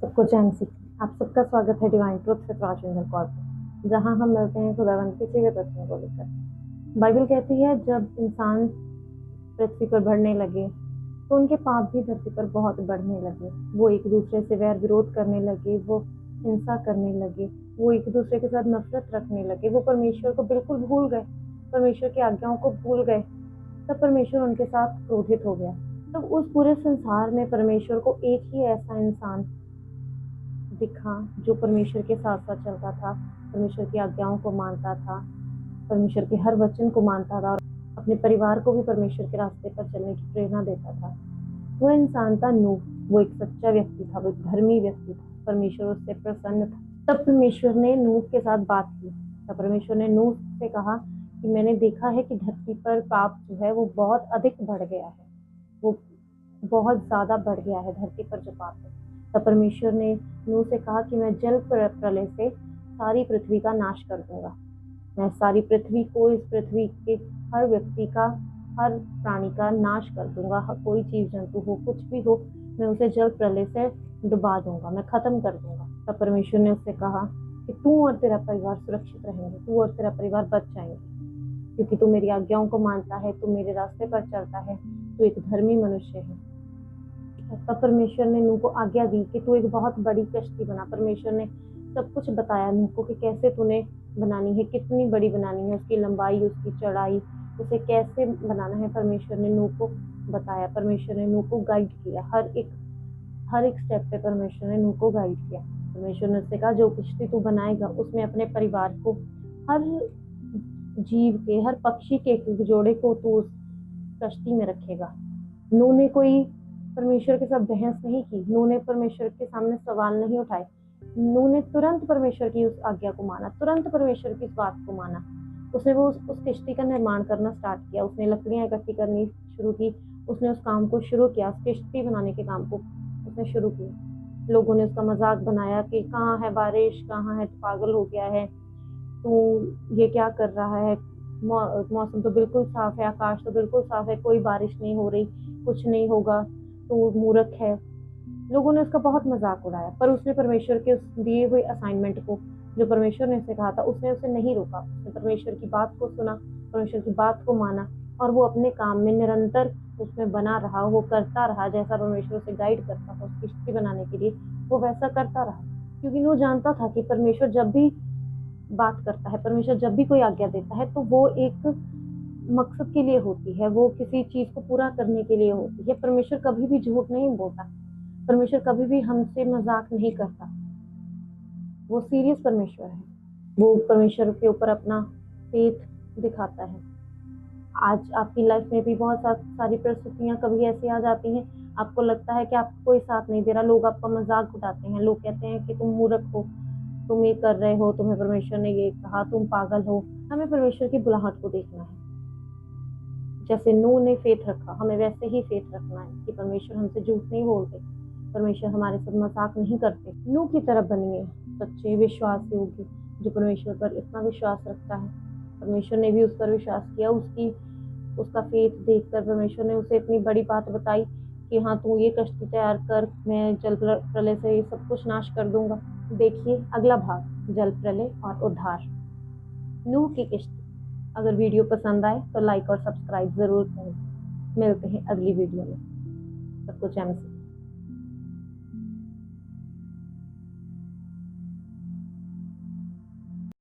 सबको चैन सी। आप सबका स्वागत है divine truth with Rajendra Kaur पर, जहां हम मिलते हैं खुदावंत के जीवित वचनों को लेकर। बाइबल कहती है जब इंसान पृथ्वी पर बढ़ने लगे तो उनके पाप भी धरती पर बहुत बढ़ने लगे। वो एक दूसरे से वैर विरोध करने लगे, वो हिंसा करने लगे, वो एक दूसरे के साथ नफरत रखने लगे, वो परमेश्वर को बिल्कुल भूल गए, परमेश्वर की आज्ञाओं को भूल गए। तब परमेश्वर उनके साथ क्रोधित हो गया। तब उस पूरे संसार में परमेश्वर को एक ही ऐसा इंसान दिखा जो परमेश्वर के साथ साथ चलता था, परमेश्वर की आज्ञाओं को मानता था, परमेश्वर के हर वचन को मानता था और अपने परिवार को भी परमेश्वर के रास्ते पर चलने की प्रेरणा देता था। वो इंसान था नूह। वो एक सच्चा व्यक्ति था, वो एक धर्मी व्यक्ति था, परमेश्वर उससे प्रसन्न था। तब परमेश्वर ने नूह के साथ बात की। तब परमेश्वर ने नूह से कहा कि मैंने देखा है कि धरती पर पाप जो है वो बहुत अधिक बढ़ गया है, वो बहुत ज्यादा बढ़ गया है धरती पर जो पाप है। तब परमेश्वर ने नूह से कहा कि मैं जल प्रलय से सारी पृथ्वी का नाश कर दूंगा। मैं सारी पृथ्वी को, इस पृथ्वी के हर व्यक्ति का, हर प्राणी का नाश कर दूंगा। कोई जीव जंतु हो, कुछ भी हो, मैं उसे जल प्रलय से डुबा दूंगा, मैं खत्म कर दूंगा। तब परमेश्वर ने उससे कहा कि तू और तेरा परिवार सुरक्षित रहेंगे, तू और तेरा परिवार बच जाएंगे, क्योंकि तू मेरी आज्ञाओं को मानता है, तू मेरे रास्ते पर चलता है, तू एक धर्मी मनुष्य है। तब परमेश्वर ने नूह को आज्ञा दी कि तू एक बहुत बड़ी कश्ती बना। परमेश्वर ने सब कुछ बताया नूह को कि कैसे तूने बनानी है, कितनी बड़ी बनानी है, उसकी लंबाई, उसकी चौड़ाई, उसे कैसे बनाना है। परमेश्वर ने नूह को बताया, परमेश्वर ने नूह को गाइड किया, हर एक स्टेप पे परमेश्वर ने नूह को गाइड किया। परमेश्वर ने उससे कहा जो कश्ती तू बनाएगा उसमें अपने परिवार को, हर जीव के, हर पक्षी के एक जोड़े को तू उस कश्ती में रखेगा। नूह ने कोई परमेश्वर के साथ बहस नहीं की, नूह ने परमेश्वर के सामने सवाल नहीं उठाए। नूह ने तुरंत परमेश्वर की उस आज्ञा को माना, तुरंत परमेश्वर की इस बात को माना। उसने वो उस किश्ती का निर्माण करना स्टार्ट किया, उसने लकड़ियां इकट्ठी करनी शुरू की, उसने उस काम को शुरू किया, उस किश्ती बनाने के काम को उसने शुरू किया। लोगों ने उसका मजाक बनाया कि कहाँ है बारिश, कहाँ है, पागल हो गया है तू, ये क्या कर रहा है, मौसम तो बिल्कुल साफ है, आकाश तो बिल्कुल साफ है, कोई बारिश नहीं हो रही, कुछ नहीं होगा, तो मूर्ख है। लोगों ने उसका बहुत मजाक उड़ाया, पर उसने परमेश्वर के उस दिए हुए असाइनमेंट को, जो परमेश्वर ने उसे कहा था, उसने उसे नहीं रोका। उसने परमेश्वर की बात को सुना, परमेश्वर की बात को माना और वो अपने काम में निरंतर उसमें बना रहा, वो करता रहा जैसा परमेश्वर उसे गाइड करता था उस किश्ती बनाने के लिए, वो वैसा करता रहा। क्योंकि वो जानता था कि परमेश्वर जब भी बात करता है, परमेश्वर जब भी कोई आज्ञा देता है तो वो एक मकसद के लिए होती है, वो किसी चीज को पूरा करने के लिए होती है। परमेश्वर कभी भी झूठ नहीं बोलता, परमेश्वर कभी भी हमसे मजाक नहीं करता, वो सीरियस परमेश्वर है। वो परमेश्वर के ऊपर अपना फेथ दिखाता है। आज आपकी लाइफ में भी बहुत सारी परिस्थितियां कभी ऐसी आ जाती हैं, आपको लगता है कि आपको कोई साथ नहीं दे रहा, लोग आपका मजाक उड़ाते हैं, लोग कहते हैं कि तुम मूर्ख हो, तुम ये कर रहे हो, तुम्हें परमेश्वर ने ये कहा, तुम पागल हो। हमें परमेश्वर की बुलाहट को देखना है। जैसे नूह ने फेथ रखा, हमें वैसे ही फेथ रखना है कि परमेश्वर हमसे झूठ नहीं बोलते, परमेश्वर हमारे साथ मजाक नहीं करते। नूह की तरफ बनिए, सच्चे विश्वास योग्य, जो परमेश्वर पर इतना विश्वास रखता है। परमेश्वर ने भी उस पर विश्वास किया, उसका फेथ देखकर परमेश्वर ने उसे इतनी बड़ी बात बताई कि हाँ तू ये कश्ती तैयार कर, मैं जल प्रलय से ये सब कुछ नाश कर दूंगा। देखिए अगला भाग, जल प्रलय और उद्धार, नूह की किश्ती। अगर वीडियो पसंद आए तो लाइक और सब्सक्राइब जरूर करें। मिलते हैं अगली वीडियो में। सबको चैन से।